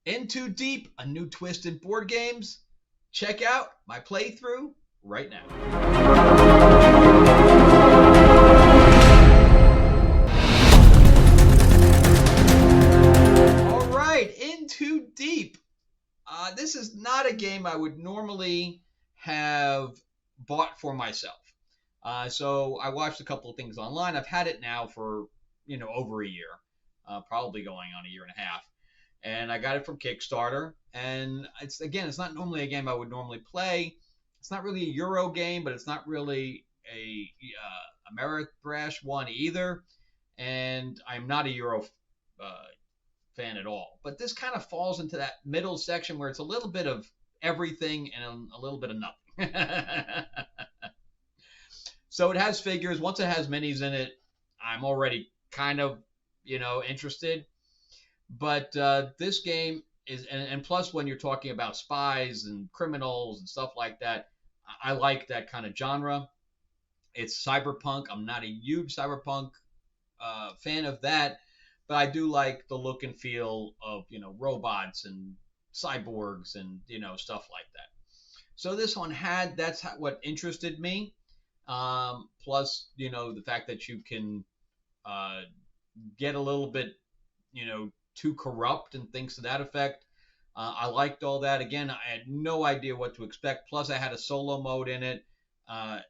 In Too Deep, a new twist in board games. Check out my playthrough right now. All right, In Too Deep. This is not a game I would normally have bought for myself. So I watched a couple of things online. I've had it now for over a year, probably going on a year and a half, and I got it from Kickstarter. And it's not normally a game I would normally play. It's not really a Euro game, but it's not really a Ameritrash one either. And I'm not a Euro fan at all. But this kind of falls into that middle section where it's a little bit of everything and a little bit of nothing. So it has figures. Once it has minis in it, I'm already kind of, interested. But this game is, and plus when you're talking about spies and criminals and stuff like that, I like that kind of genre. It's cyberpunk. I'm not a huge cyberpunk fan of that, but I do like the look and feel of robots and cyborgs and stuff like that. So this one that's what interested me. Plus the fact that you can get a little bit too corrupt and things to that effect. I liked all that. Again, I had no idea what to expect. Plus, I had a solo mode in it.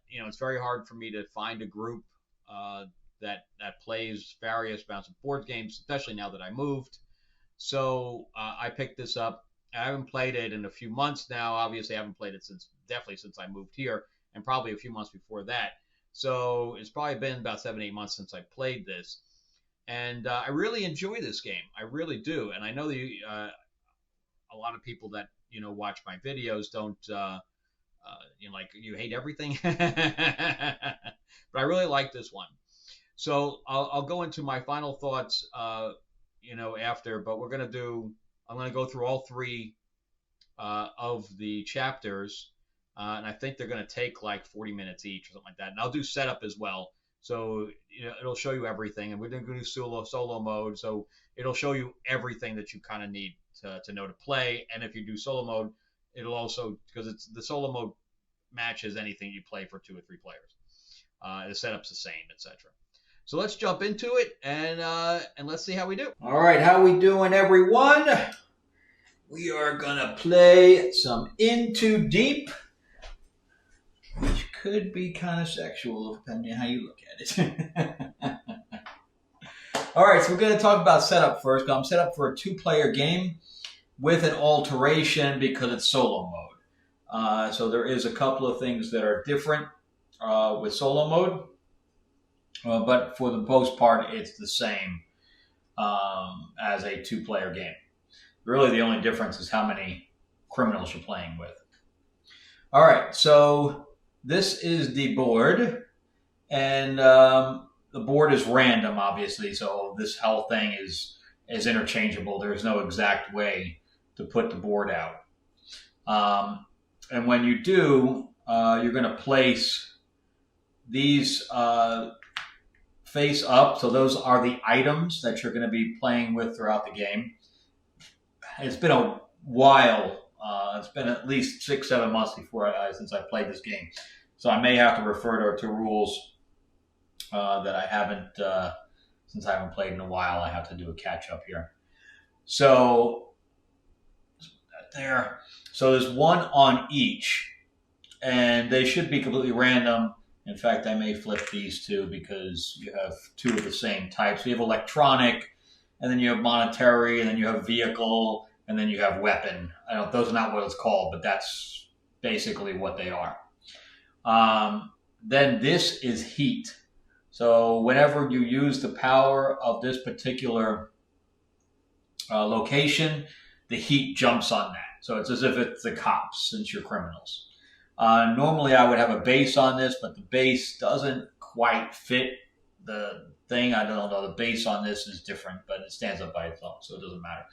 It's very hard for me to find a group that plays various amounts of board games, especially now that I moved. So I picked this up. I haven't played it in a few months now. Obviously, I haven't played it definitely since I moved here, and probably a few months before that. So it's probably been about 7, 8 months since I played this. And I really enjoy this game. I really do. And I know that a lot of people that watch my videos don't like you hate everything, but I really like this one. So I'll go into my final thoughts, after. But I'm gonna go through all three of the chapters, and I think they're gonna take like 40 minutes each or something like that. And I'll do setup as well. So it'll show you everything, and we're going to do solo mode. So it'll show you everything that you kind of need to know to play. And if you do solo mode, it'll also, because it's the solo mode matches anything you play for 2 or 3 players. The setup's the same, etc. So let's jump into it and let's see how we do. All right, how we doing, everyone? We are gonna play some In Too Deep, which could be kind of sexual depending on how you look at it. All right, so we're going to talk about setup first. I'm set up for a 2-player game with an alteration because it's solo mode. So there is a couple of things that are different with solo mode, but for the most part, it's the same as a 2-player game. Really, the only difference is how many criminals you're playing with. All right, so this is the board, and the board is random, obviously, so this whole thing is interchangeable. There's no exact way to put the board out. And when you do, you're going to place these face up, so those are the items that you're going to be playing with throughout the game. It's been a while. It's been at least 6, 7 months since I played this game. So I may have to refer to rules that I haven't, since I haven't played in a while. I have to do a catch up here. So there. So there's one on each, and they should be completely random. In fact, I may flip these two because you have 2 of the same type. So you have electronic, and then you have monetary, and then you have vehicle, and then you have weapon. Those are not what it's called, but that's basically what they are. Then this is heat. So whenever you use the power of this particular location, the heat jumps on that. So it's as if it's the cops, since you're criminals. Normally I would have a base on this, but the base doesn't quite fit the thing. I don't know. The base on this is different, but it stands up by itself, so it doesn't matter.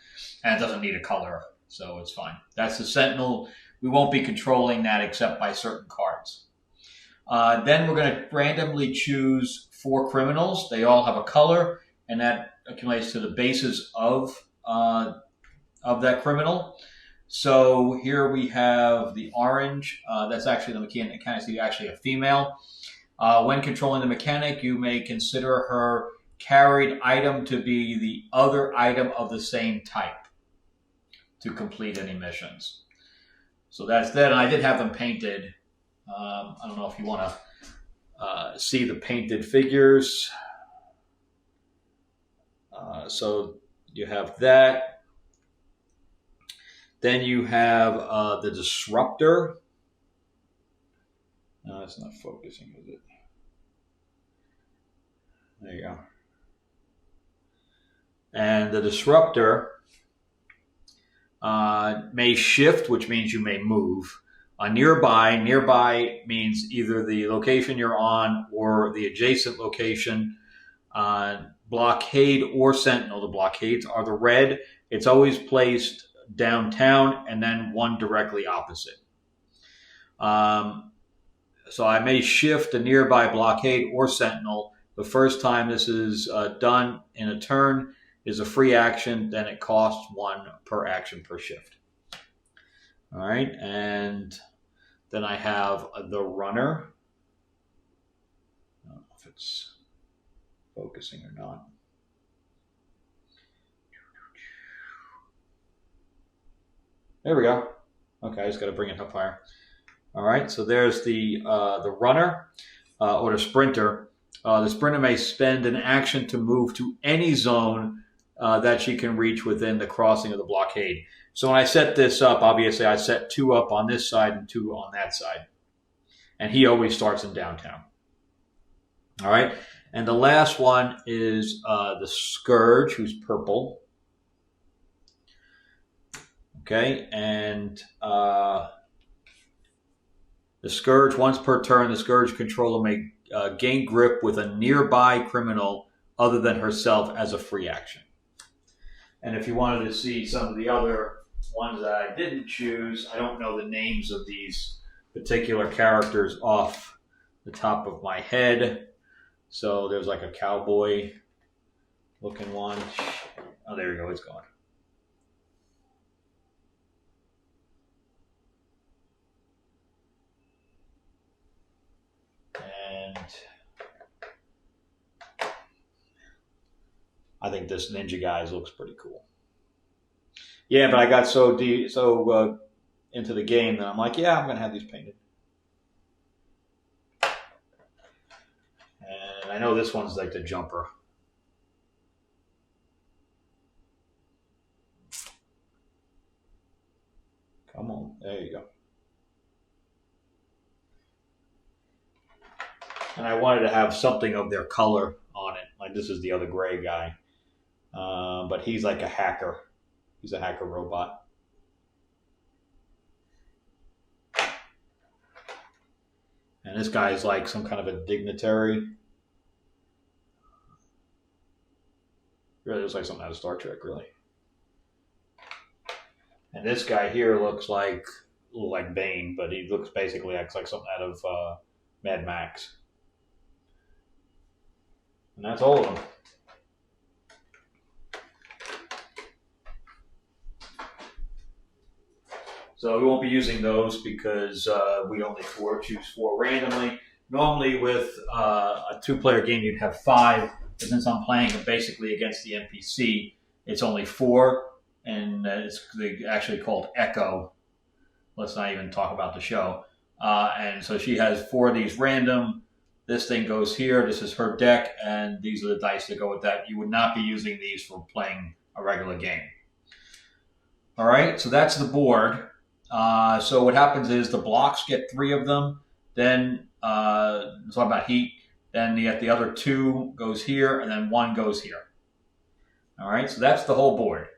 And it doesn't need a color, so it's fine. That's the Sentinel. We won't be controlling that except by certain cards. Then we're going to randomly choose 4 criminals. They all have a color, and that accumulates to the bases of of that criminal. So here we have the orange. That's actually the mechanic. Actually a female. When controlling the mechanic, you may consider her carried item to be the other item of the same type to complete any missions. So that's that. And I did have them painted. I don't know if you want to see the painted figures. So you have that. Then you have the disruptor. No, it's not focusing, is it? There you go. And the disruptor may shift, which means you may move. Nearby means either the location you're on or the adjacent location. Blockade or sentinel. The blockades are the red. It's always placed downtown and then one directly opposite. So I may shift a nearby blockade or sentinel. The first time this is done in a turn is a free action. Then it costs 1 per action per shift. All right, and then I have the runner. I don't know if it's focusing or not. There we go. Okay, I just got to bring it up higher. All right, so there's the runner or the sprinter. The sprinter may spend an action to move to any zone that she can reach within the crossing of the blockade. So when I set this up, obviously I set 2 up on this side and 2 on that side. And he always starts in downtown. All right, and the last one is the Scourge, who's purple. Okay, and the Scourge, once per turn, the Scourge controller may gain grip with a nearby criminal other than herself as a free action. And if you wanted to see some of the other ones that I didn't choose, I don't know the names of these particular characters off the top of my head. So there's like a cowboy looking one. Oh, there we go, it's gone. And I think this ninja guy looks pretty cool. Yeah, but I got so into the game that I'm like, yeah, I'm going to have these painted. And I know this one's like the jumper. Come on, there you go. And I wanted to have something of their color on it. Like this is the other gray guy. But he's like a hacker. He's a hacker robot. And this guy's like some kind of a dignitary. Really looks like something out of Star Trek, really. And this guy here looks like Bane, but he looks basically acts like something out of Mad Max. And that's all of them. So we won't be using those because we only choose 4 randomly. Normally with a 2-player game you'd have 5, but since I'm playing basically against the NPC, it's only 4, and it's actually called Echo. Let's not even talk about the show. And so she has 4 of these random. This thing goes here. This is her deck, and these are the dice that go with that. You would not be using these for playing a regular game. All right, so that's the board. So what happens is the blocks get 3 of them. Then it's all about heat. Then you get the other 2 goes here, and then 1 goes here. All right, so that's the whole board.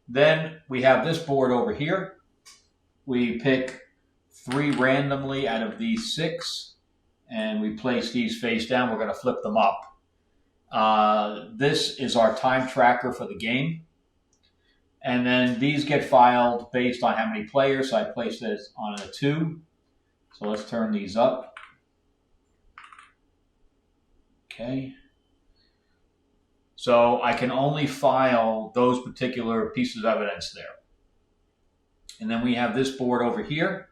Then we have this board over here. We pick 3 randomly out of these 6. And we place these face down. We're going to flip them up. This is our time tracker for the game. And then these get filed based on how many players. So I place this on a 2. So let's turn these up. Okay. So I can only file those particular pieces of evidence there. And then we have this board over here.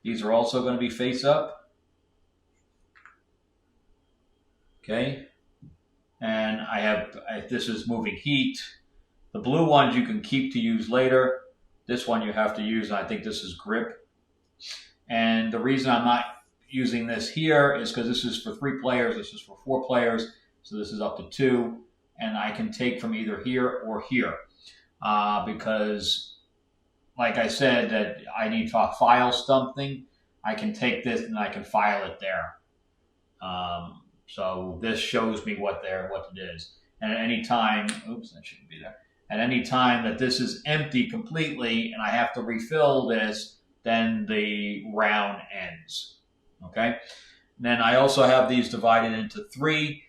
These are also going to be face up. Okay. And this is moving heat. The blue ones you can keep to use later. This one you have to use, and I think this is grip. And the reason I'm not using this here is because this is for 3 players, this is for 4 players, so this is up to 2, and I can take from either here or here. Because, like I said, that I need to file something, I can take this and I can file it there. So this shows me what it is. And at any time, oops, that shouldn't be there. At any time that this is empty completely and I have to refill this, then the round ends. Okay. And then I also have these divided into 3.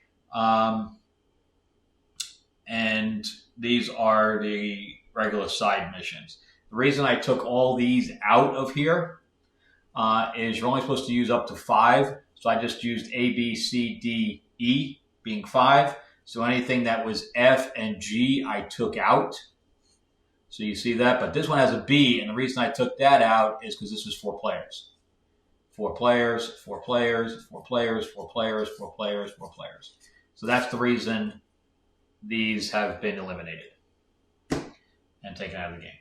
And these are the regular side missions. The reason I took all these out of here is you're only supposed to use up to 5. So I just used A, B, C, D, E being 5. So anything that was F and G, I took out. So you see that, but this one has a B, and the reason I took that out is because this is 4 players. 4 players, 4 players, 4 players, 4 players, 4 players, 4 players. So that's the reason these have been eliminated and taken out of the game.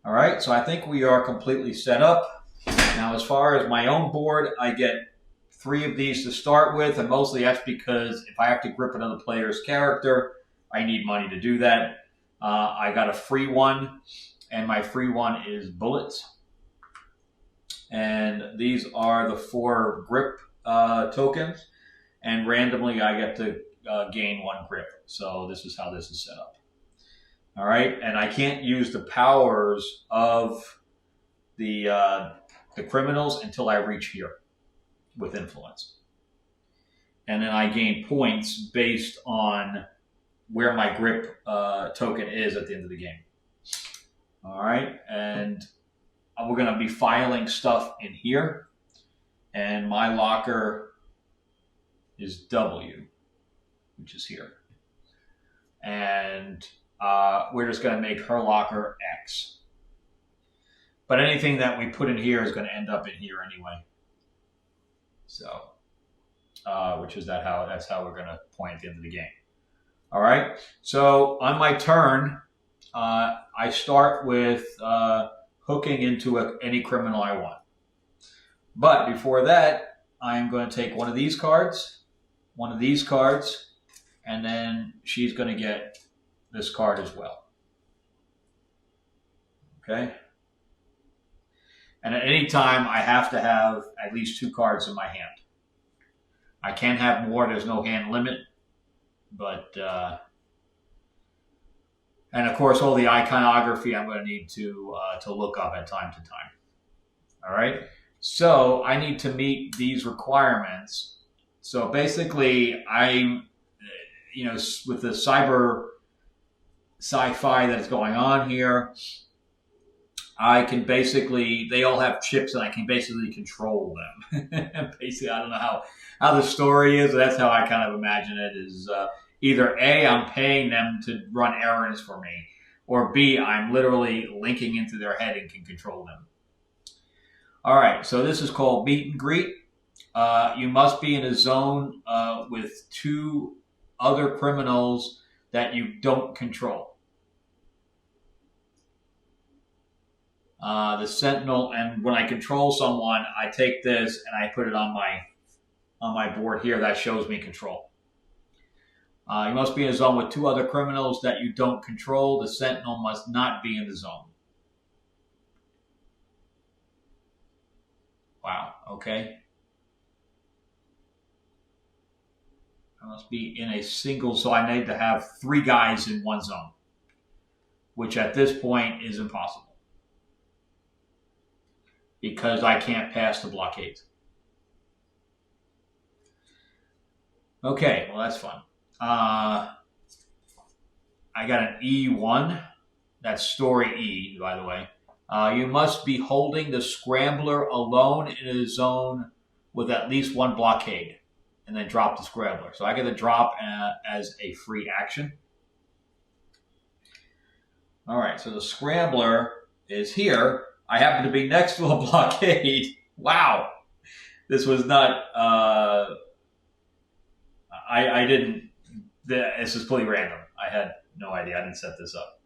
All right, so I think we are completely set up. Now, as far as my own board, I get 3 of these to start with, and mostly that's because if I have to grip another player's character, I need money to do that. I got a free one, and my free one is bullets. And these are the 4 grip tokens, and randomly I get to gain 1 grip. So this is how this is set up. All right, and I can't use the powers of the criminals until I reach here with influence. And then I gain points based on where my grip token is at the end of the game. All right, and we're going to be filing stuff in here. And my locker is W, which is here. And we're just going to make her locker X. But anything that we put in here is going to end up in here anyway. So, that's how we're going to point at the end of the game. All right. So on my turn, I start with hooking into any criminal I want. But before that, I am going to take one of these cards, and then she's going to get this card as well. Okay. And at any time, I have to have at least 2 cards in my hand. I can't have more. There's no hand limit. But, and of course, all the iconography I'm going to need to look up at time to time. All right. So I need to meet these requirements. So basically, I'm, with the cyber sci-fi that's going on here, I can basically, they all have chips and I can basically control them. Basically, I don't know how the story is, but that's how I kind of imagine it is either A, I'm paying them to run errands for me, or B, I'm literally linking into their head and can control them. All right, so this is called meet and greet. You must be in a zone with 2 other criminals that you don't control. The Sentinel, and when I control someone, I take this and I put it on my board here. That shows me control. You must be in a zone with 2 other criminals that you don't control. The Sentinel must not be in the zone. Wow, okay. I must be in a single, so I need to have 3 guys in one zone, which at this point is impossible because I can't pass the blockade. Okay, well, that's fun. I got an E1. That's story E, by the way. You must be holding the scrambler alone in a zone with at least 1 blockade, and then drop the scrambler. So I get to drop as a free action. All right, so the scrambler is here. I happen to be next to a blockade. Wow. This was not, I didn't, this is completely random. I had no idea. I didn't set this up.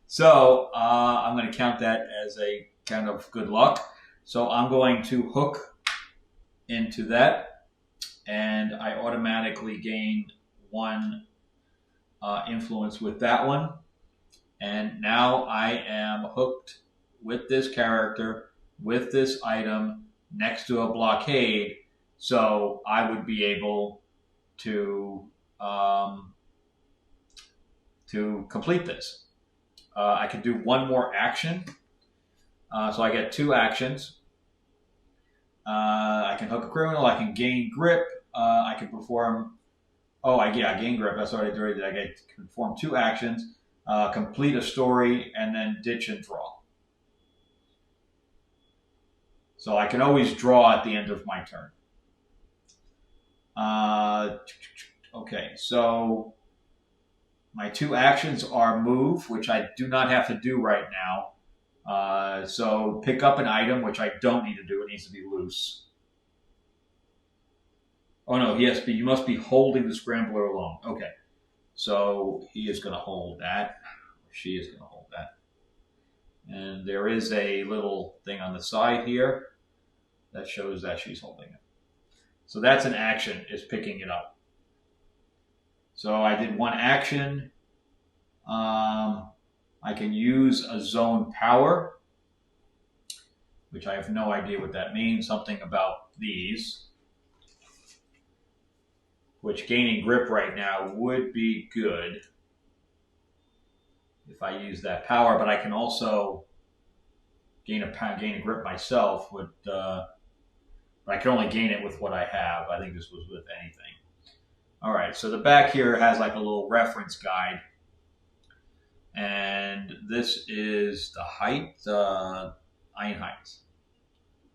So I'm going to count that as a kind of good luck. So I'm going to hook into that, and I automatically gain 1 influence with that one. And now I am hooked with this character, with this item, next to a blockade, so I would be able to complete this. I could do 1 more action, so I get 2 actions. I can hook a criminal. I can gain grip. I can perform. Gain grip. That's what I did. I get to perform 2 actions, complete a story, and then ditch and draw. So I can always draw at the end of my turn. Okay, so my 2 actions are move, which I do not have to do right now. So pick up an item, which I don't need to do. It needs to be loose. Oh no, yes, but you must be holding the scrambler alone. Okay, so he is going to hold that. She is going to hold that. And there is a little thing on the side here that shows that she's holding it. So that's an action, is picking it up. So I did 1 action. I can use a zone power, which I have no idea what that means. Something about these, which gaining grip right now would be good if I use that power, but I can also gain a grip myself. But I can only gain it with what I have. I think this was with anything. All right, so the back here has like a little reference guide. And this is the height, iron heights,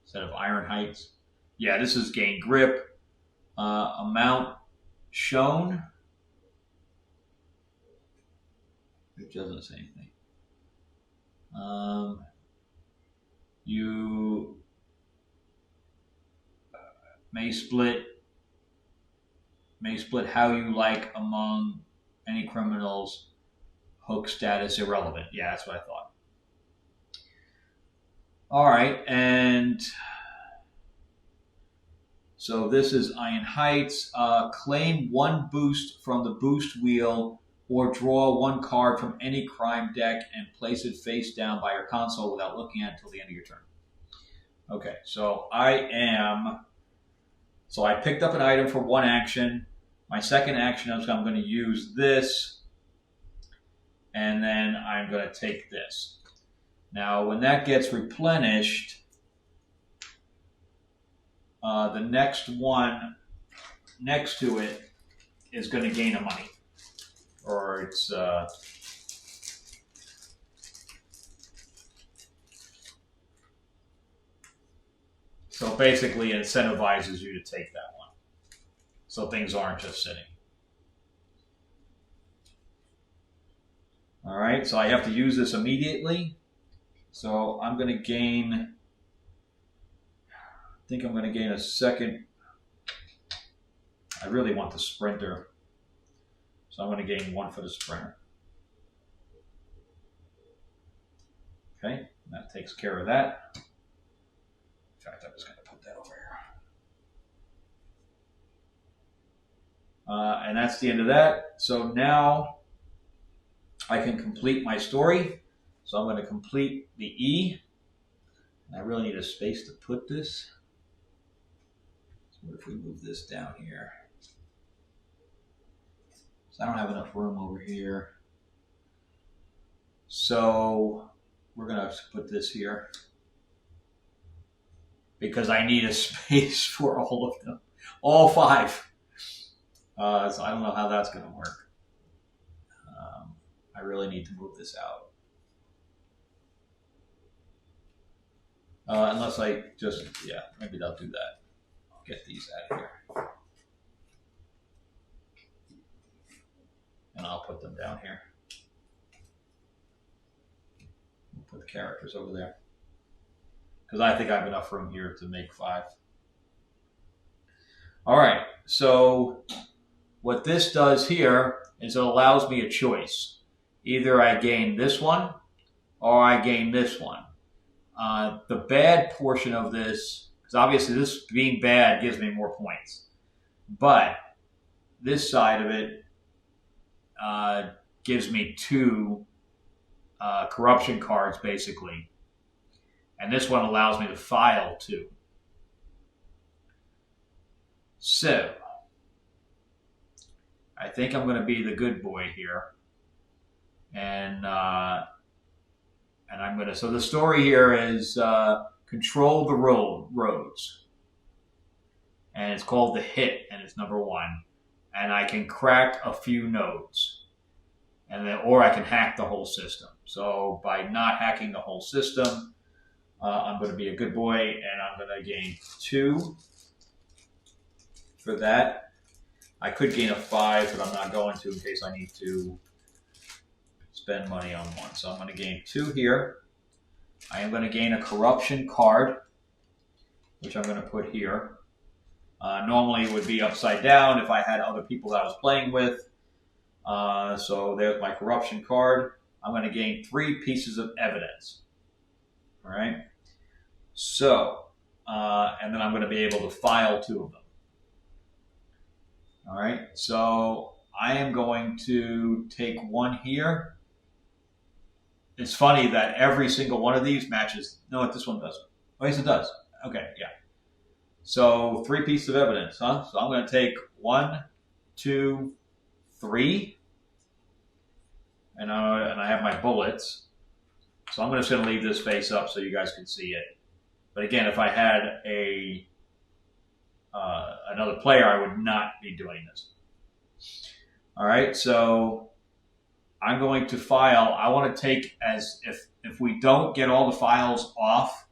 instead of iron heights. Yeah, this is gain grip. Amount shown, which doesn't say anything. You may split how you like among any criminals. Hook status irrelevant. Yeah, that's what I thought. All right, and so this is Iron Heights. Claim 1 boost from the boost wheel, or draw 1 card from any crime deck and place it face down by your console without looking at it until the end of your turn. Okay, so I picked up an item for 1 action. My second action is I'm going to use this, and then I'm going to take this. Now, when that gets replenished, the next one next to it is going to gain a money. Or it's... so basically it incentivizes you to take that one. So things aren't just sitting. All right, so I have to use this immediately. So I'm going to gain, I think I'm going to gain a second. I really want the sprinter. So I'm going to gain 1 for the sprinter. Okay, that takes care of that. In fact, I was going to put that over here. And that's the end of that. So now I can complete my story. So I'm going to complete the E. And I really need a space to put this. So what if we move this down here? So I don't have enough room over here. So we're going to have to put this here, because I need a space for all of them. All 5. So I don't know how that's going to work. I really need to move this out. Unless I just, maybe I'll do that. I'll get these out of here. And I'll put them down here. Put the characters over there. Because I think I have enough room here to make 5. All right, so what this does here is it allows me a choice. Either I gain this one or I gain this one. The bad portion of this, because obviously this being bad gives me more points, but this side of it gives me 2 corruption cards, basically. And this one allows me to file 2. So, I think I'm going to be the good boy here. And I'm going to, so the story here is control the roads. And it's called The Hit, and it's number 1. And I can crack a few nodes. And then, or I can hack the whole system. So by not hacking the whole system, I'm going to be a good boy, and I'm going to gain 2 for that. I could gain a 5, but I'm not going to in case I need to spend money on one. So I'm going to gain 2 here. I am going to gain a corruption card, which I'm going to put here. Normally it would be upside down if I had other people that I was playing with. So there's my corruption card. I'm going to gain 3 pieces of evidence. All right. So, and then I'm going to be able to file 2 of them. All right. So I am going to take 1 here. It's funny that every single one of these matches. No, this one doesn't. Oh, yes, it does. Okay, yeah. So 3 pieces of evidence, huh? So I'm going to take 1, 2, 3. And I have my bullets. So I'm just going to leave this face up so you guys can see it. But again, if I had another player, I would not be doing this. All right, so I'm going to file. I want to take as if we don't get all the files off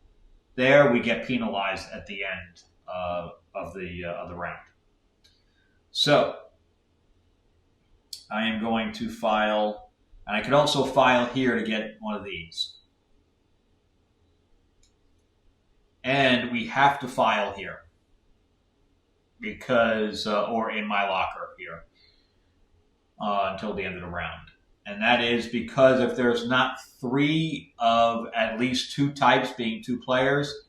there, we get penalized at the end of the round. So I am going to file, and I could also file here to get one of these. And we have to file here because, or in my locker here, until the end of the round. And that is because if there's not 3 of at least 2 types, being 2 players,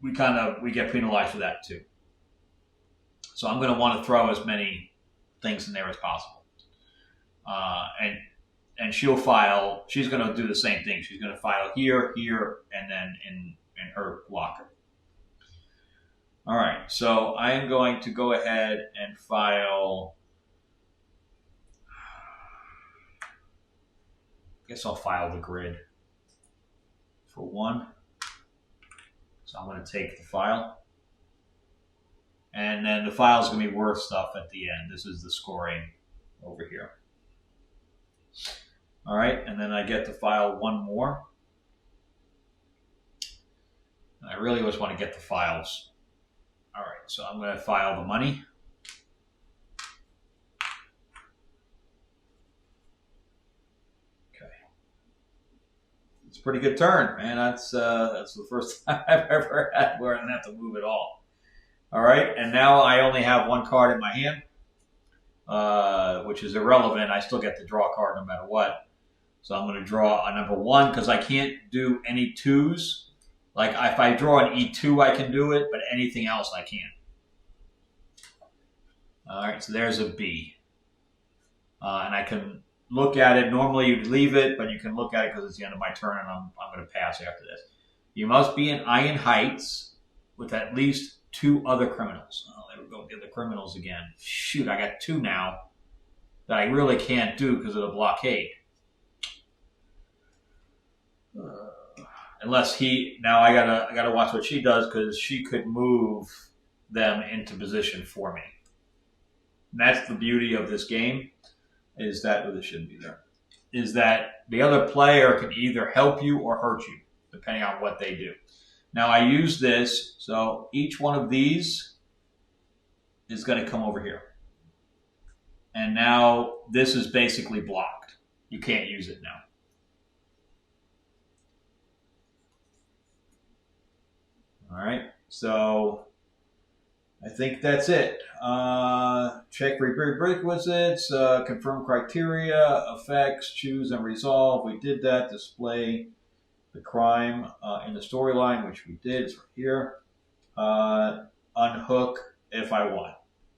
we get penalized for that too. So I'm going to want to throw as many things in there as possible. And she'll file. She's going to do the same thing. She's going to file here, here, and then in her locker. All right. So I am going to go ahead and file. I guess I'll file the grid for 1. So I'm going to take the file. And then the file is going to be worth stuff at the end. This is the scoring over here. All right, and then I get to file 1 more. And I really just want to get the files. All right, so I'm going to file the money. Okay. It's a pretty good turn, man. That's the first time I've ever had where I didn't have to move at all. All right, and now I only have 1 card in my hand, which is irrelevant. I still get to draw a card no matter what. So I'm going to draw a number 1 because I can't do any 2s. Like if I draw an E2, I can do it, but anything else I can't. All right, so there's a B. And I can look at it. Normally you'd leave it, but you can look at it because it's the end of my turn, and I'm going to pass after this. You must be in Iron Heights with at least 2 other criminals. Oh, there we go, the other criminals again. Shoot, I got 2 now that I really can't do because of the blockade. Unless now I gotta watch what she does because she could move them into position for me. And that's the beauty of this game, is that this shouldn't be there. Is that the other player can either help you or hurt you, depending on what they do. Now I use this, so each one of these is going to come over here. And now this is basically blocked. You can't use it now. right, so I think that's it. Check prerequisites, confirm criteria, effects, choose and resolve. We did that. Display the crime in the storyline, which we did. It's right here. Unhook if I want.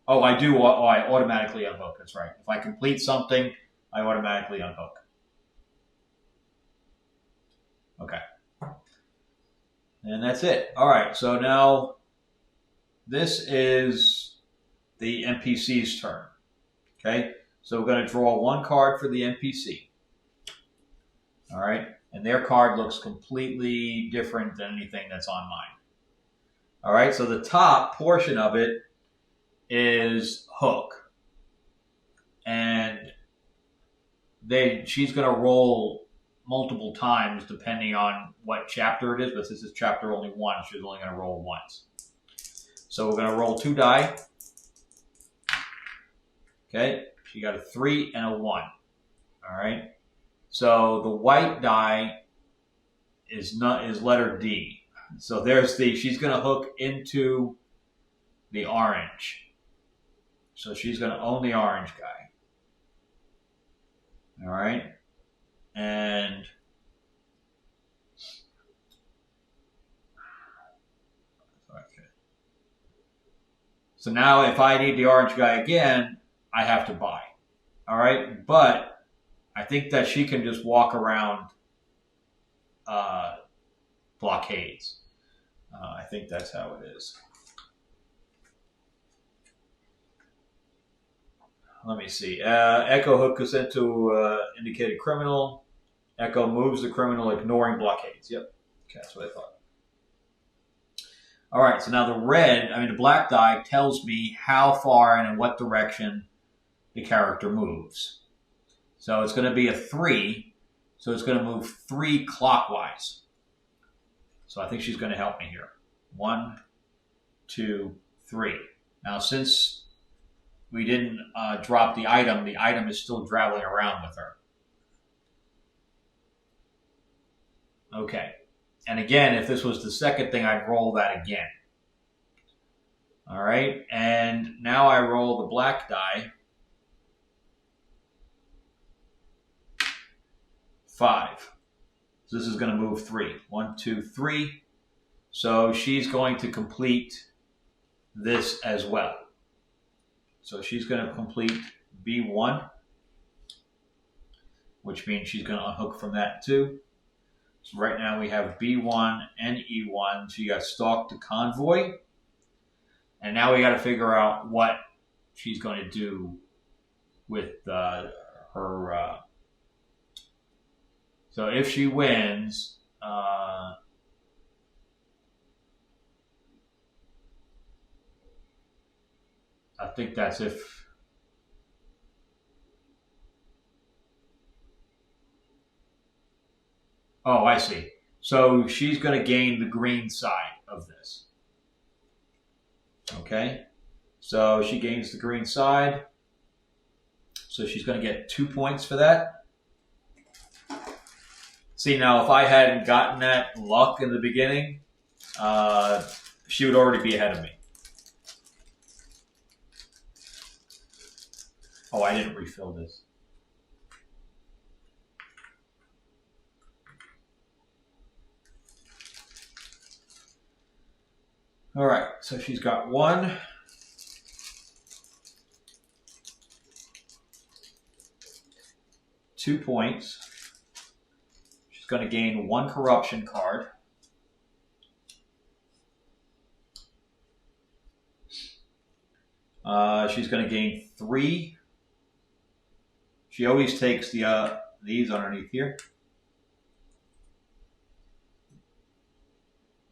Oh, I do. Oh, I automatically unhook. That's right. If I complete something, I automatically unhook. Okay. And that's it. All right. So now this is the NPC's turn. Okay. So we're going to draw one card for the NPC. All right. And their card looks completely different than anything that's on mine. All right. So the top portion of it is hook. And she's going to roll multiple times depending on what chapter it is, but since it's chapter only 1, she's only going to roll once. So we're going to roll 2 die. Okay, she got a 3 and a 1. All right. So the white die is letter D. So there's she's going to hook into the orange. So she's going to own the orange guy. All right. And okay. So now if I need the orange guy again, I have to buy. All right. But I think that she can just walk around blockades. I think that's how it is. Let me see. Echo hooks us into indicated criminal. Echo moves the criminal, ignoring blockades. Yep. Okay, that's what I thought. All right, so now the black die tells me how far and in what direction the character moves. So it's going to be a 3, so it's going to move 3 clockwise. So I think she's going to help me here. 1, 2, 3. Now, since we didn't drop the item is still traveling around with her. Okay. And again, if this was the second thing, I'd roll that again. All right. And now I roll the black die. 5. So this is going to move 3. 1, 2, 3. So she's going to complete this as well. So she's going to complete B1, which means she's going to unhook from that too. So right now we have B1 and E1. So you got stalk to convoy. And now we got to figure out what she's going to do with her. So if she wins, I think that's if. Oh, I see. So she's going to gain the green side of this. Okay. So she gains the green side. So she's going to get 2 points for that. See, now if I hadn't gotten that luck in the beginning, she would already be ahead of me. Oh, I didn't refill this. All right, so she's got 1. Two points. She's going to gain 1 corruption card. She's going to gain 3. She always takes these underneath here.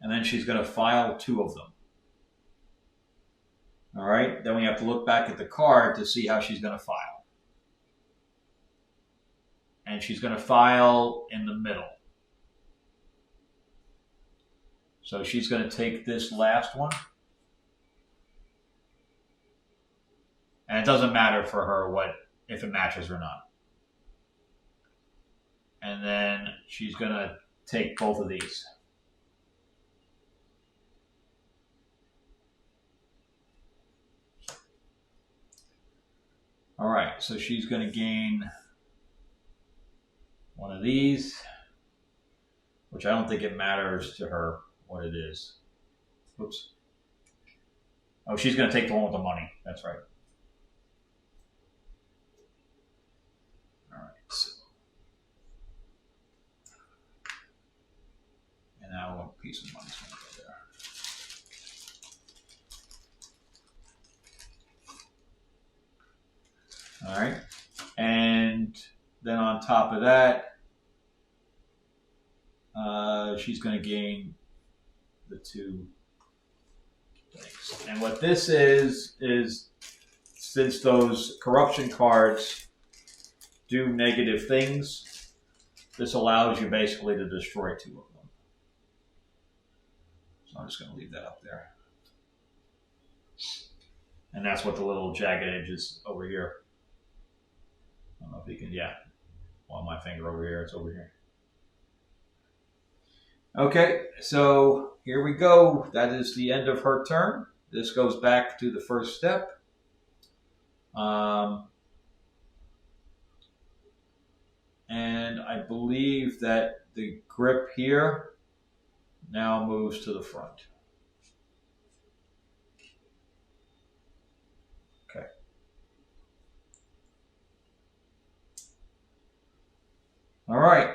And then she's going to file 2 of them. All right, then we have to look back at the card to see how she's going to file. And she's going to file in the middle. So she's going to take this last one. And it doesn't matter for her if it matches or not. And then she's going to take both of these. All right, so she's going to gain one of these, which I don't think it matters to her what it is. Oops. Oh, she's going to take the one with the money. That's right. All right. So, and now one piece of money is going to go there. All right. And then on top of that, she's going to gain the 2 things. And what this is since those corruption cards do negative things, this allows you basically to destroy 2 of them. So I'm just going to leave that up there. And that's what the little jagged edge is over here. I don't know if you can, yeah. Well, my finger over here, it's over here. Okay, so here we go. That is the end of her turn. This goes back to the first step. And I believe that the grip here now moves to the front. Okay. All right.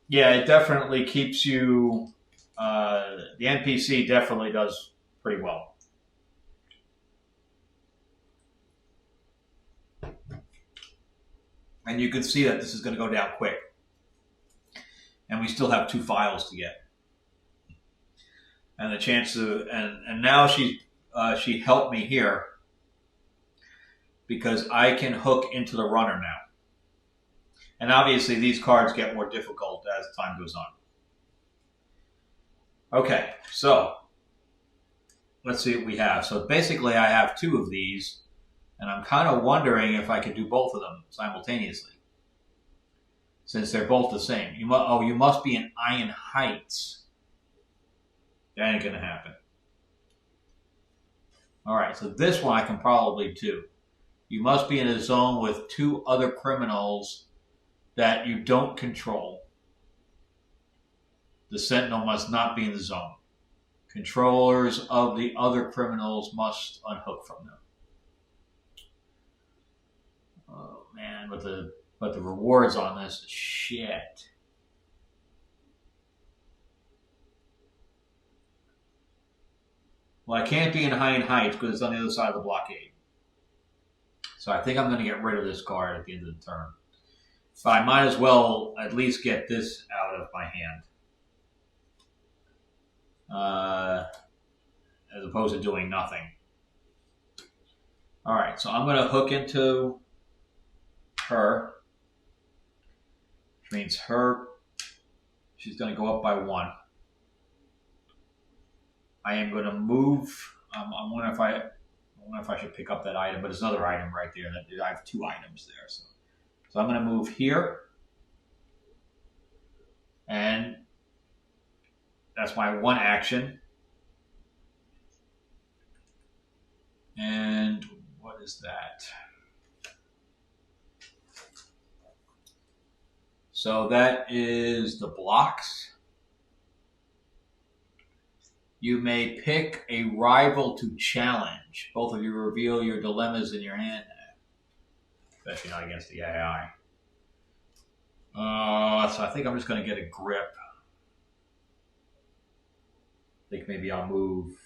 Yeah, it definitely keeps you, the NPC definitely does pretty well. And you can see that this is going to go down quick. And we still have 2 files to get. And the chance of, and now she helped me here because I can hook into the runner now. And obviously these cards get more difficult as time goes on. Okay, so let's see what we have. So basically I have 2 of these, and I'm kind of wondering if I could do both of them simultaneously, since they're both the same. You must be in Iron Heights. That ain't gonna happen. All right, so this one I can probably do. You must be in a zone with 2 other criminals that you don't control. The Sentinel must not be in the zone. Controllers of the other criminals must unhook from them. Oh man, but the rewards on this is shit. Well, I can't be in High Heights because it's on the other side of the blockade. So I think I'm going to get rid of this card at the end of the turn. So I might as well at least get this out of my hand. As opposed to doing nothing. Alright, so I'm going to hook into her. Which means she's going to go up by 1. I am going to move. I wonder if I should pick up that item, but it's another item right there. I have 2 items there. So I'm going to move here. And that's my 1 action. And what is that? So that is the blocks. You may pick a rival to challenge. Both of you reveal your dilemmas in your hand. Especially not against the AI. So I think I'm just going to get a grip. I think maybe I'll move.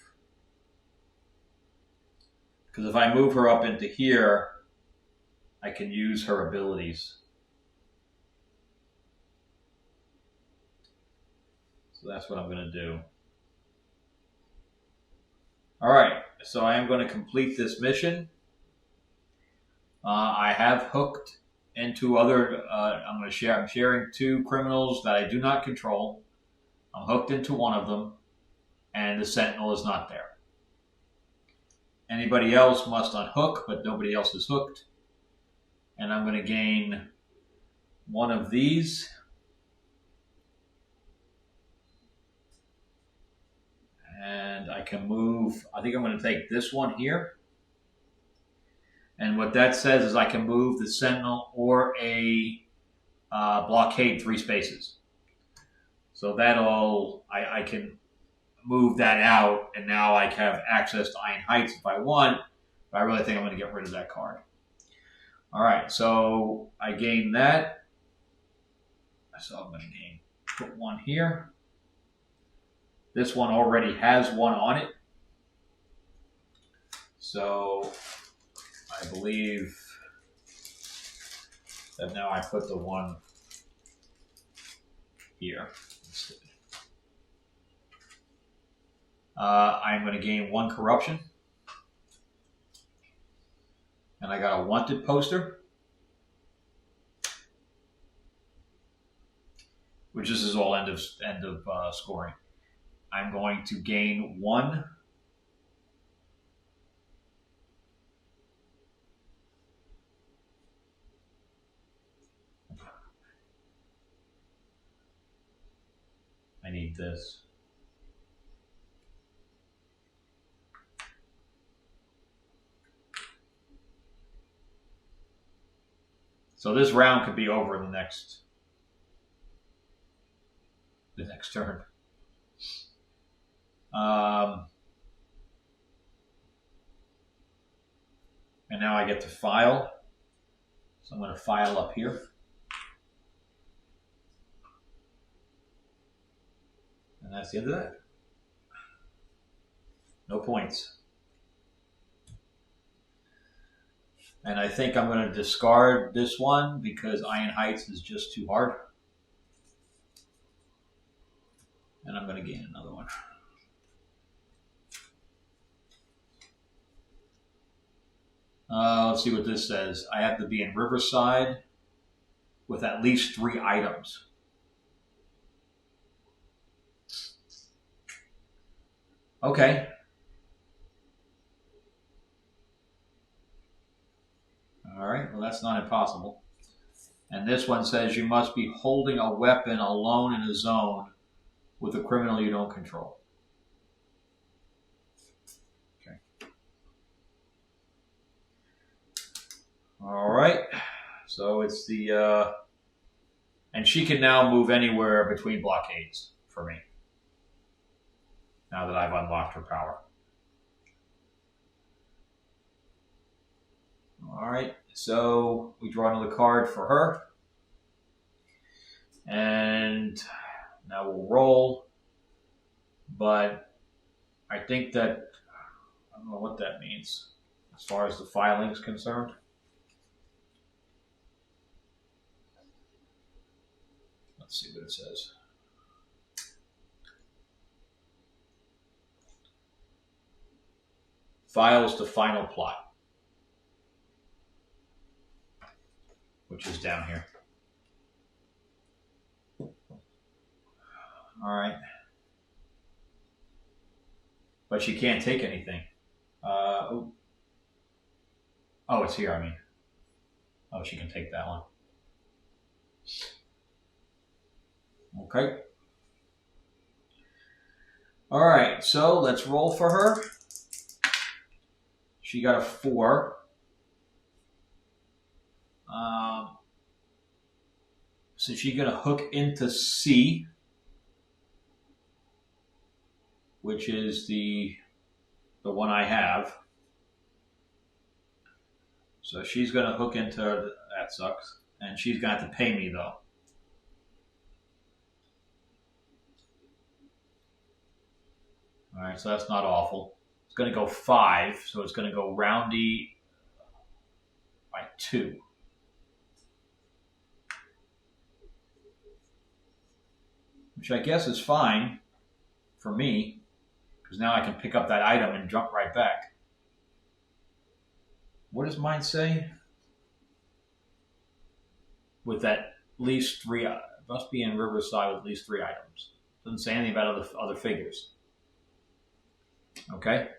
Because if I move her up into here, I can use her abilities. So that's what I'm going to do. All right, so I am going to complete this mission. I have hooked into other. I'm sharing 2 criminals that I do not control. I'm hooked into one of them, and the Sentinel is not there. Anybody else must unhook, but nobody else is hooked. And I'm going to gain 1 of these. And I can move. I think I'm going to take this one here. And what that says is I can move the sentinel or a blockade 3 spaces. So I can move that out, and now I have access to Iron Heights if I want. But I really think I'm going to get rid of that card. All right, so I gain that. So I'm going to put one here. This one already has one on it. So I believe that now I put the one here. I'm going to gain 1 corruption. And I got a wanted poster, which this is all end of scoring. I'm going to gain 1. I need this. So this round could be over in the next turn. And now I get to file. So I'm going to file up here. And that's the end of that. No points. And I think I'm going to discard this one because Iron Heights is just too hard. And I'm going to gain another one. Let's see what this says. I have to be in Riverside with at least 3 items. Okay. All right, well, that's not impossible. And this one says you must be holding a weapon alone in a zone with a criminal you don't control. Okay. All right. So it's the... and she can now move anywhere between blockades for me, now that I've unlocked her power. All right, so we draw another card for her. And now we'll roll. But I think that, I don't know what that means as far as the filing is concerned. Let's see what it says. Files to final plot, which is down here. All right. But she can't take anything. Oh, it's here, I mean. Oh, she can take that one. Okay. All right, so let's roll for her. She got a 4. So she's going to hook into C, which is the one I have. So she's going to hook into, that sucks. And she's going to have to pay me, though. All right, so that's not awful. It's going to go 5, so it's going to go roundy by 2. Which I guess is fine for me, because now I can pick up that item and jump right back. What does mine say? With at least 3, must be in Riverside with at least 3 items. Doesn't say anything about other figures. Okay.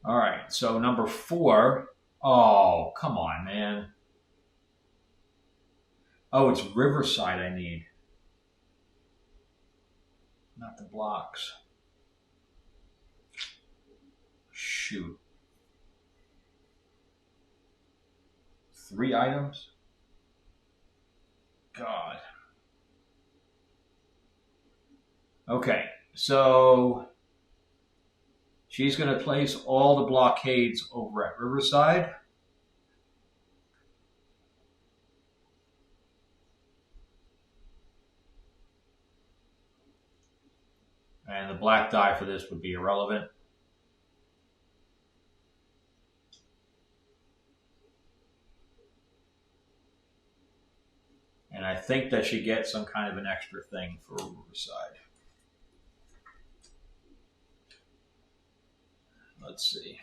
All right, so number 4. Oh, come on, man. Oh, it's Riverside I need. Not the blocks. Shoot. 3 items? God. Okay, so she's going to place all the blockades over at Riverside. And the black die for this would be irrelevant. And I think that she gets some kind of an extra thing for Riverside. Let's see.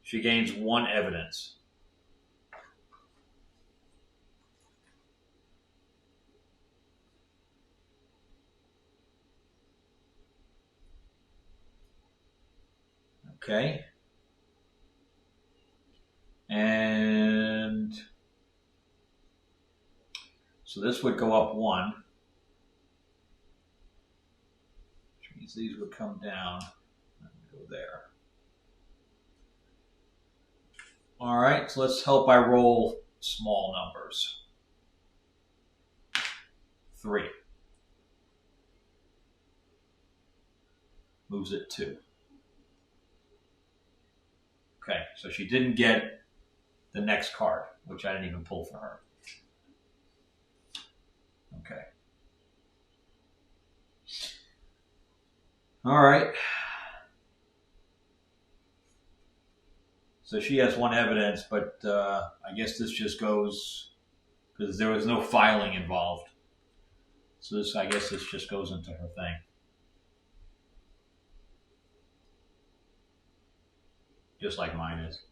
She gains 1 evidence. Okay. And so this would go up 1. Which means these would come down and go there. All right, so let's help I roll small numbers. 3. Moves it 2. Okay, so she didn't get the next card, which I didn't even pull for her. Okay. All right. So she has 1 evidence, but I guess this just goes, because there was no filing involved. So this, I guess this just goes into her thing. Just like mine is.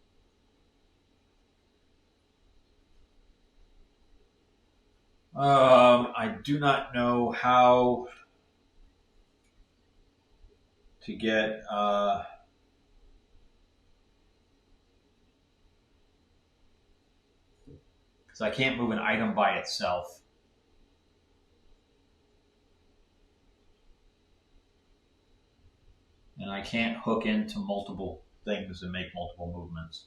I do not know how to get because I can't move an item by itself. And I can't hook into multiple things and make multiple movements.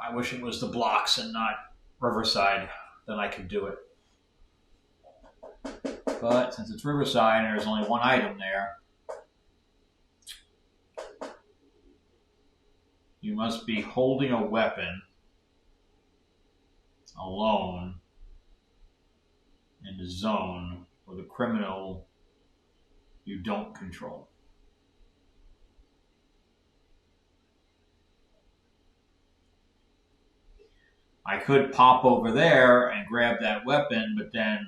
I wish it was the blocks and not Riverside, then I could do it. But since it's Riverside and there's only 1 item there, you must be holding a weapon alone in the zone with a criminal you don't control. I could pop over there and grab that weapon, but then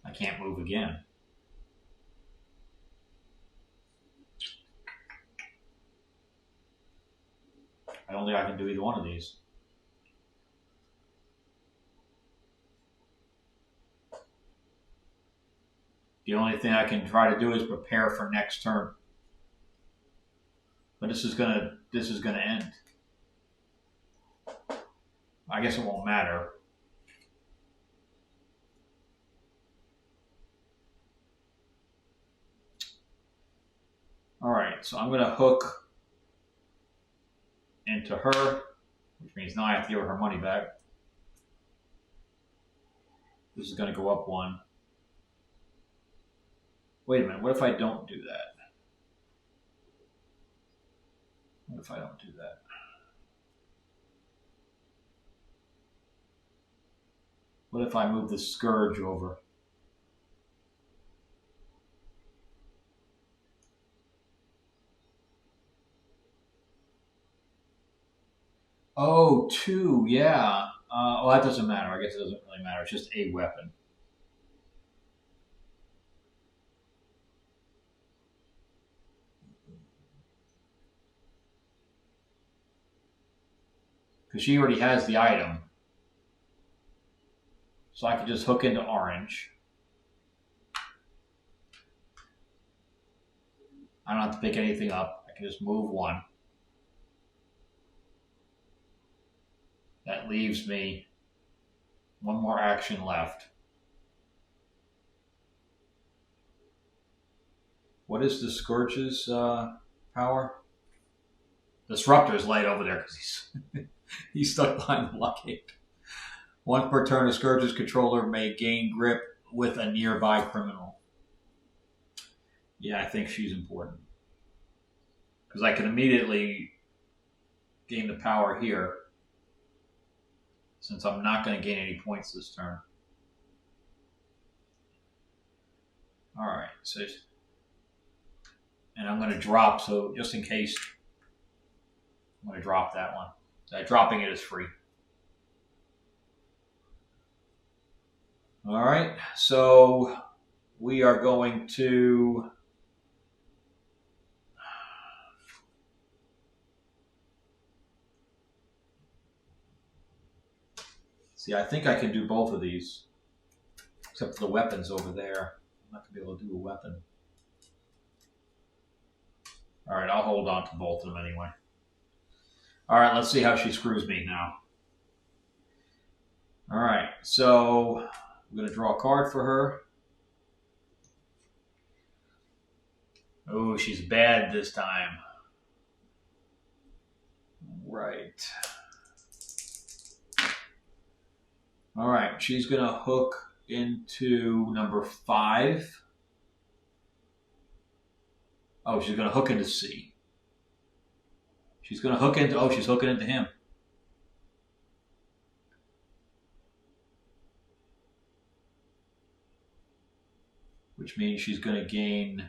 I can't move again. I don't think I can do either one of these. The only thing I can try to do is prepare for next turn. But this is gonna end. I guess it won't matter. All right, so I'm gonna hook into her, which means now I have to give her money back. This is gonna go up 1. Wait a minute, what if I don't do that? What if I don't do that? What if I move the Scourge over? Oh, 2, yeah. Well, that doesn't matter. I guess it doesn't really matter. It's just a weapon. Because she already has the item. So I can just hook into orange. I don't have to pick anything up. I can just move 1. That leaves me One more action left. What is the Scourge's power? Disruptor is laid over there because he's stuck behind the blockade. Once per turn, a Scourge's controller may gain grip with a nearby criminal. Yeah, I think she's important. Because I can immediately gain the power here, since I'm not going to gain any points this turn. Alright, so... And I'm going to drop, so just in case, I'm going to drop that one. Dropping it is free. All right, so we are going to see. I think I can do both of these, except for the weapons over there. I'm not going to be able to do a weapon. All right, I'll hold on to both of them anyway. All right, let's see how she screws me now. All right, so I'm going to draw a card for her. Oh, she's bad this time. Right. All right, she's going to hook into number 5. Oh, she's going to hook into C. She's going to hook into... Oh, she's hooking into him. Which means she's going to gain...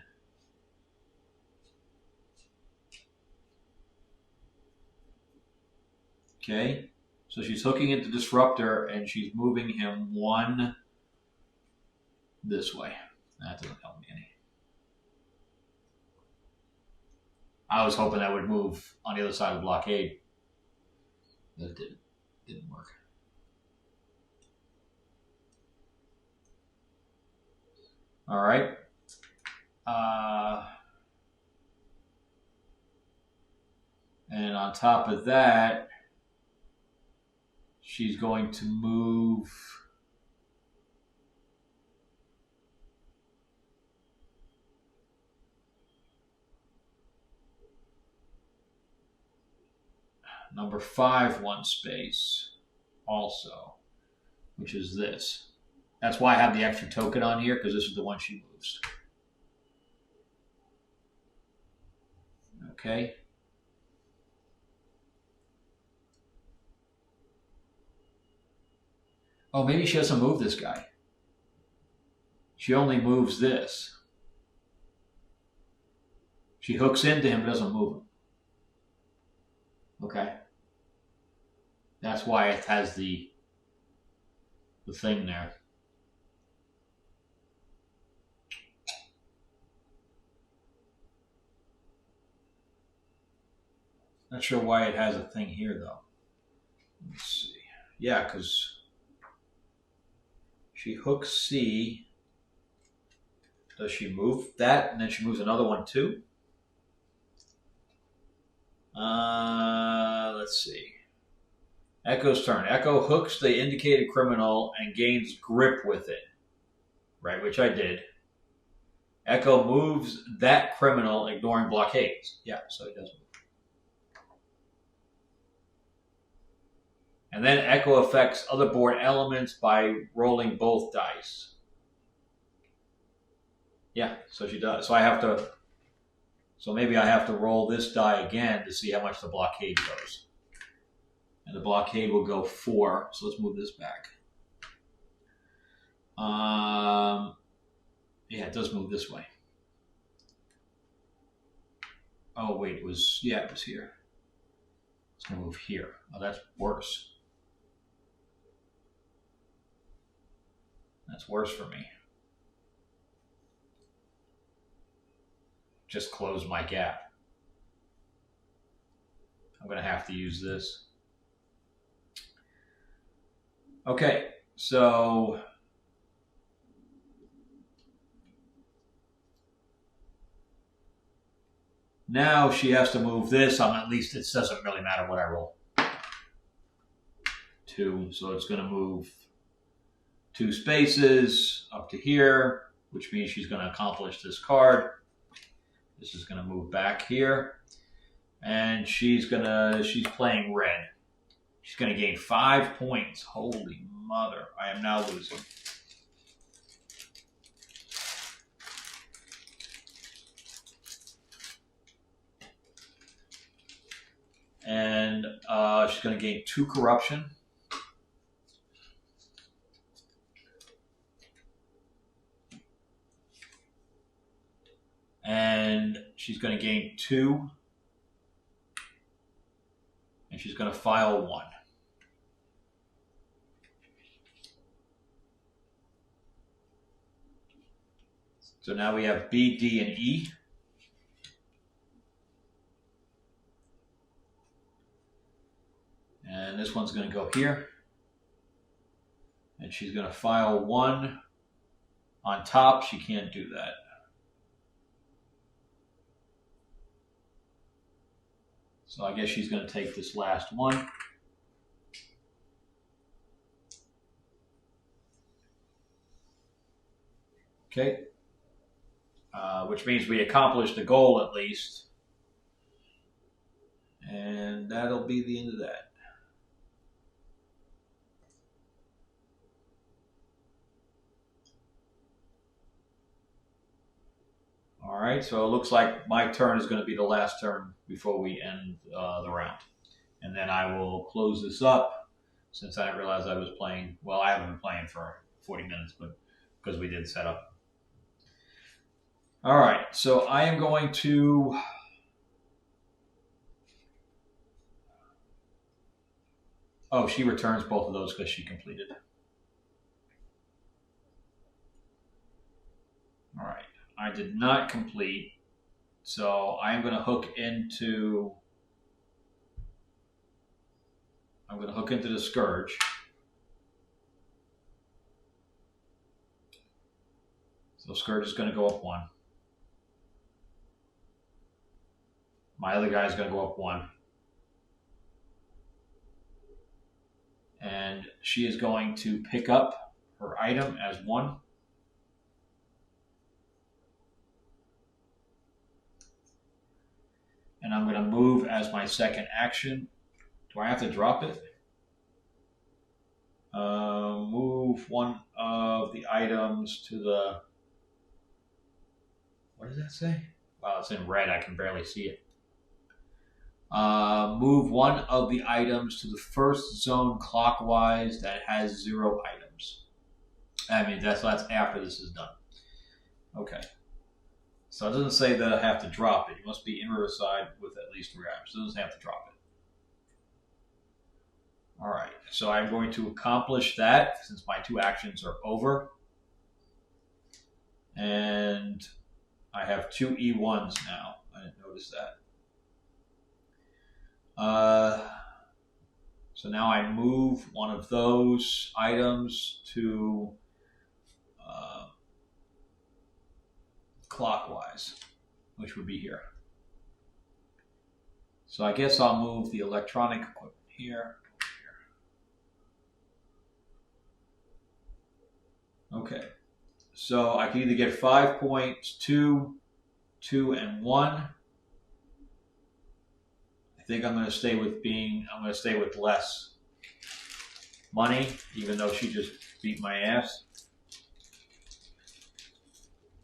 Okay. So she's hooking into Disruptor, and she's moving him 1 this way. That doesn't help me any. I was hoping that would move on the other side of the blockade. That didn't work. All right. And on top of that, she's going to move... Number 5 1 space also, which is this. That's why I have the extra token on here, because this is the one she moves. Okay. Oh, maybe she doesn't move this guy. She only moves this. She hooks into him but doesn't move him. Okay. That's why it has the thing there. Not sure why it has a thing here, though. Let me see. Yeah, because she hooks C. Does she move that? And then she moves another one, too? Let's see. Echo's turn. Echo hooks the indicated criminal and gains grip with it. Right, which I did. Echo moves that criminal, ignoring blockades. Yeah, so he does move. And then Echo affects other board elements by rolling both dice. Yeah, so she does. So I have to... So maybe I have to roll this die again to see how much the blockade goes. And the blockade will go 4. So let's move this back. Yeah, it does move this way. Oh, wait, it was here. It's going to move here. Oh, that's worse. That's worse for me. Just close my gap. I'm going to have to use this. Okay, so now she has to move this. At least it doesn't really matter what I roll. 2, so it's going to move 2 spaces up to here, which means she's going to accomplish this card. This is going to move back here. And she's playing red. She's going to gain 5 points. Holy mother. I am now losing. And she's going to gain 2 corruption. And she's going to gain 2. And she's going to file 1. So now we have B, D, and E. And this one's going to go here. And she's going to file 1 on top. She can't do that. So I guess she's going to take this last one. Okay. Which means we accomplished the goal at least. And that'll be the end of that. All right, so it looks like my turn is going to be the last turn before we end the round. And then I will close this up since I didn't realize I was playing. Well, I haven't been playing for 40 minutes, but because we did set up. All right, so I am going to... Oh, she returns both of those because she completed. All right. I did not complete, so I'm going to hook into. I'm going to hook into the Scourge. So Scourge is going to go up 1. My other guy is going to go up 1. And she is going to pick up her item as 1. And I'm going to move as my second action. Do I have to drop it? Move one of the items to the... What does that say? Wow, it's in red. I can barely see it. Move one of the items to the first zone clockwise that has 0 items. I mean, that's after this is done. Okay. So it doesn't say that I have to drop it. You must be in Riverside with at least 3 items. So it doesn't have to drop it. All right. So I'm going to accomplish that since my 2 actions are over. And I have 2 E1s now. I didn't notice that. So now I move one of those items to clockwise, which would be here. So I guess I'll move the electronic equipment here. Okay. So I can either get 5 points, 2, 2, and 1. I think I'm going to stay with less money, even though she just beat my ass.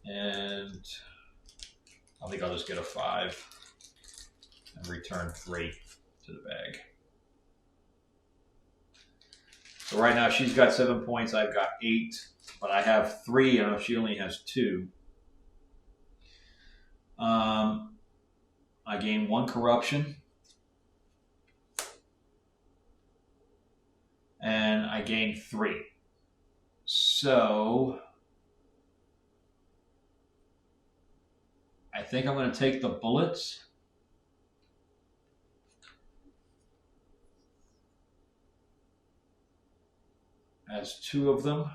And I think I'll just get a 5 and return 3 to the bag. So right now she's got 7 points, I've got 8, but I have 3, and she only has 2. I gain 1 corruption. And I gain 3. So I think I'm going to take the bullets. As 2 of them.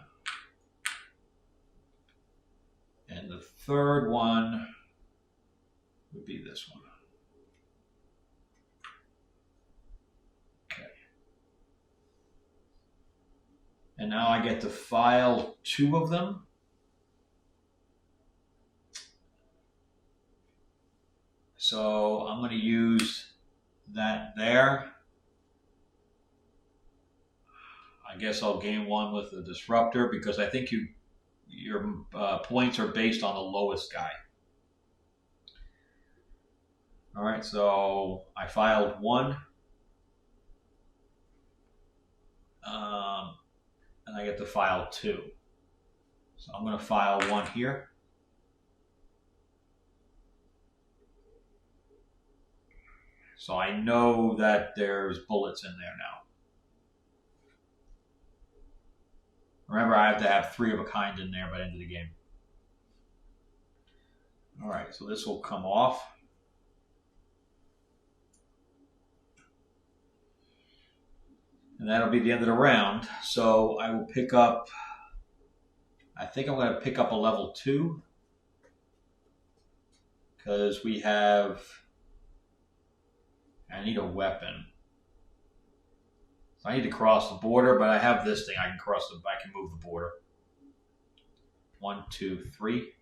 And the third one would be this one. Okay. And now I get to file 2 of them. So I'm going to use that there. I guess I'll gain 1 with the disruptor because I think your points are based on the lowest guy. All right, so I filed 1. And I get to file 2. So I'm going to file 1 here. So I know that there's bullets in there now. Remember, I have to have 3 of a kind in there by the end of the game. All right, so this will come off. And that'll be the end of the round. So I will pick up, I think I'm going to pick up a level 2. Because we have, I need a weapon. So I need to cross the border, but I have this thing. I can move the border. 1, 2, 3.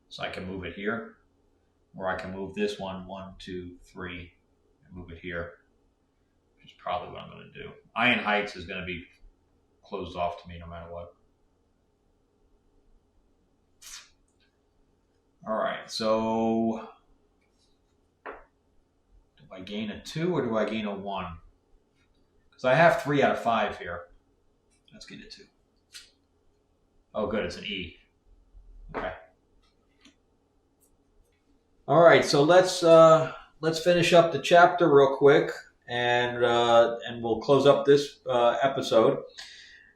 So I can move it here. Or I can move this one, 1, 2, 3, and move it here. Which is probably what I'm going to do. Iron Heights is going to be closed off to me no matter what. All right, so do I gain a 2 or do I gain a 1? Because I have 3 out of 5 here. Let's get a 2. Oh, good, it's an E. Okay. All right, so let's finish up the chapter real quick, and we'll close up this episode.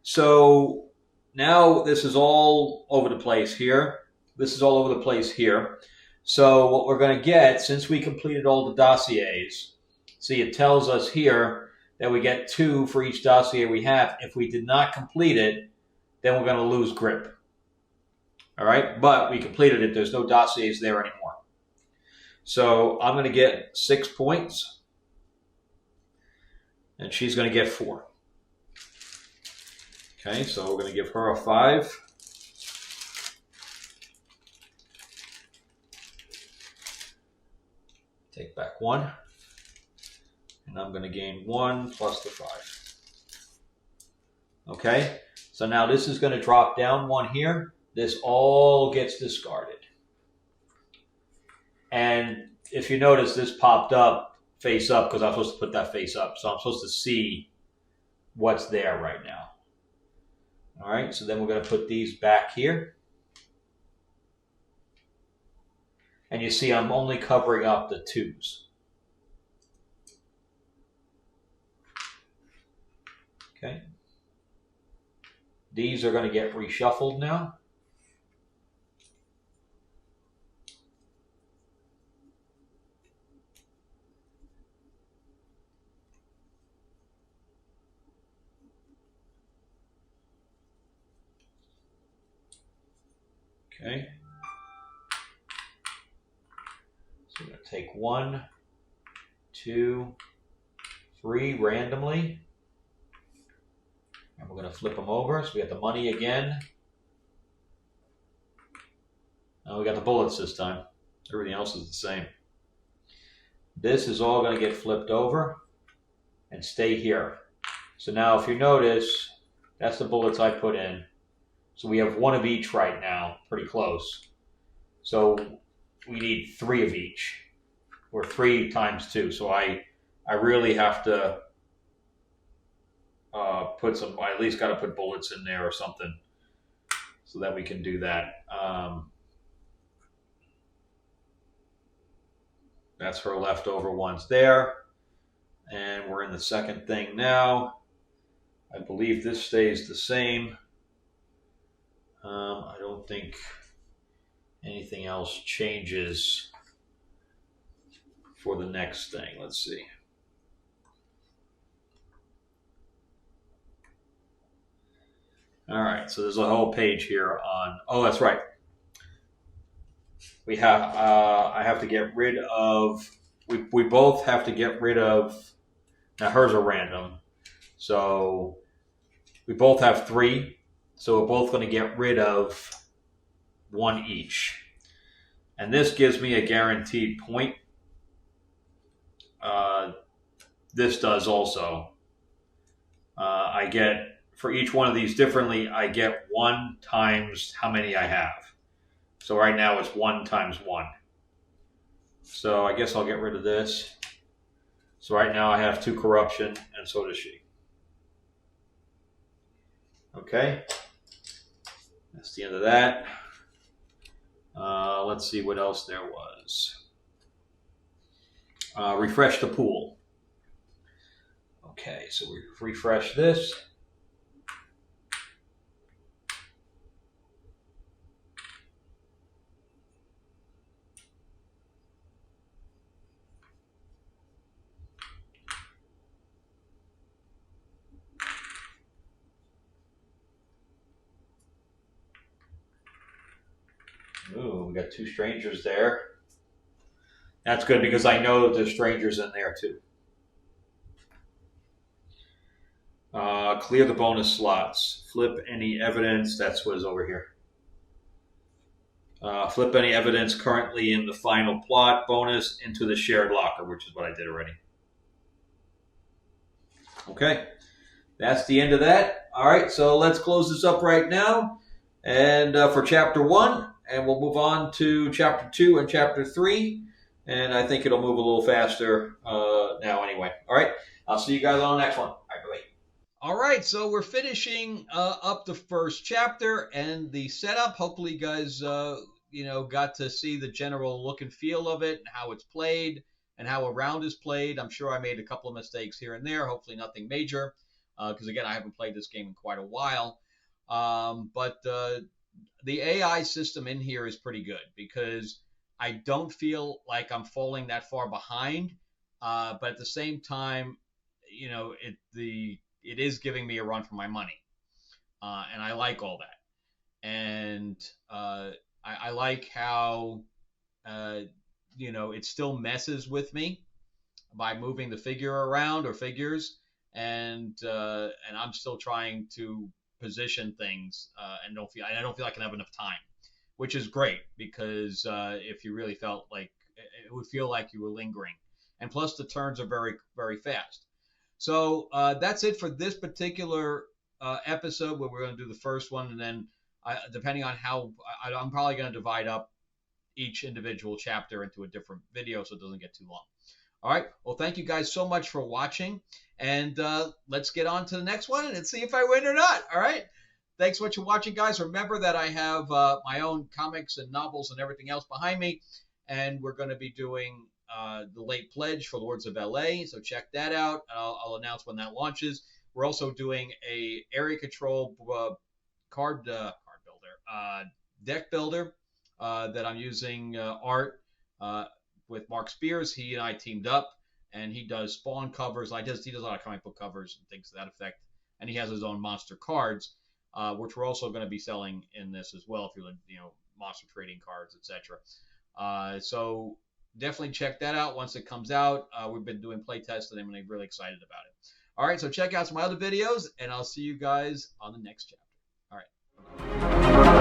So now this is all over the place here. This is all over the place here. So what we're going to get, since we completed all the dossiers, see it tells us here that we get 2 for each dossier we have. If we did not complete it, then we're going to lose grip. All right, but we completed it. There's no dossiers there anymore. So I'm going to get 6 points, and she's going to get 4. Okay, so we're going to give her a 5. Take back 1. And I'm going to gain 1 plus the 5. Okay, so now this is going to drop down 1 here. This all gets discarded. And if you notice, this popped up face up because I'm supposed to put that face up. So I'm supposed to see what's there right now. All right, so then we're going to put these back here. And you see I'm only covering up the 2s. Okay. These are going to get reshuffled now. Okay. So we're going to take 1, 2, 3 randomly. And we're going to flip them over. So we got the money again. Now we got the bullets this time. Everything else is the same. This is all going to get flipped over and stay here. So now if you notice, that's the bullets I put in. So we have 1 of each right now, pretty close. So we need 3 of each, or 3 times 2. So I really have to put some, I at least got to put bullets in there or something so that we can do that. That's her leftover ones there. And we're in the second thing now. I believe this stays the same. I don't think anything else changes for the next thing. Let's see. All right, so there's a whole page here on, oh, that's right. We have, I have to get rid of, we both have to get rid of, now hers are random. So We both have 3, so we're both going to get rid of 1 each. And this gives me a guaranteed point. This does also. I get, for each one of these differently, I get 1 times how many I have. So right now it's 1 times 1. So I guess I'll get rid of this. So right now I have 2 corruption, and so does she. Okay. That's the end of that. Let's see what else there was. Refresh the pool. Okay, so we refresh this. Ooh, we got 2 strangers there. That's good because I know that there's strangers in there too. Clear the bonus slots. Flip any evidence. That's what is over here. Flip any evidence currently in the final plot bonus into the shared locker, which is what I did already. Okay, that's the end of that. All right, so let's close this up right now, and for chapter 1, and we'll move on to chapter 2 and chapter 3, and I think it'll move a little faster now anyway. All right, I'll see you guys on the next one. All right, bye. All right, so we're finishing up the first chapter and the setup. Hopefully, you guys, got to see the general look and feel of it and how it's played and how a round is played. I'm sure I made a couple of mistakes here and there. Hopefully, nothing major, because again, I haven't played this game in quite a while. But the AI system in here is pretty good because I don't feel like I'm falling that far behind, but at the same time, it is giving me a run for my money, and I like all that. And I like how it still messes with me by moving the figure around or figures, and I'm still trying to position things, and I don't feel like I have enough time, which is great because if you really felt like it would feel like you were lingering, and plus the turns are very very fast. So that's it for this particular episode where we're going to do the first one. And then depending on how, I'm probably going to divide up each individual chapter into a different video so it doesn't get too long. All right. Well, thank you guys so much for watching. And let's get on to the next one and see if I win or not. All right. Thanks so much for watching, guys. Remember that I have my own comics and novels and everything else behind me. And we're going to be doing the late pledge for Lords of LA, so check that out. I'll announce when that launches. We're also doing a area control deck builder that I'm using art with Mark Spears. He and I teamed up, and he does Spawn covers. He does a lot of comic book covers and things to that effect, and he has his own monster cards, which we're also going to be selling in this as well. If you monster trading cards, etc. So definitely check that out once it comes out. We've been doing play tests and I'm really excited about it. All right, so check out some other videos, and I'll see you guys on the next chapter. All right.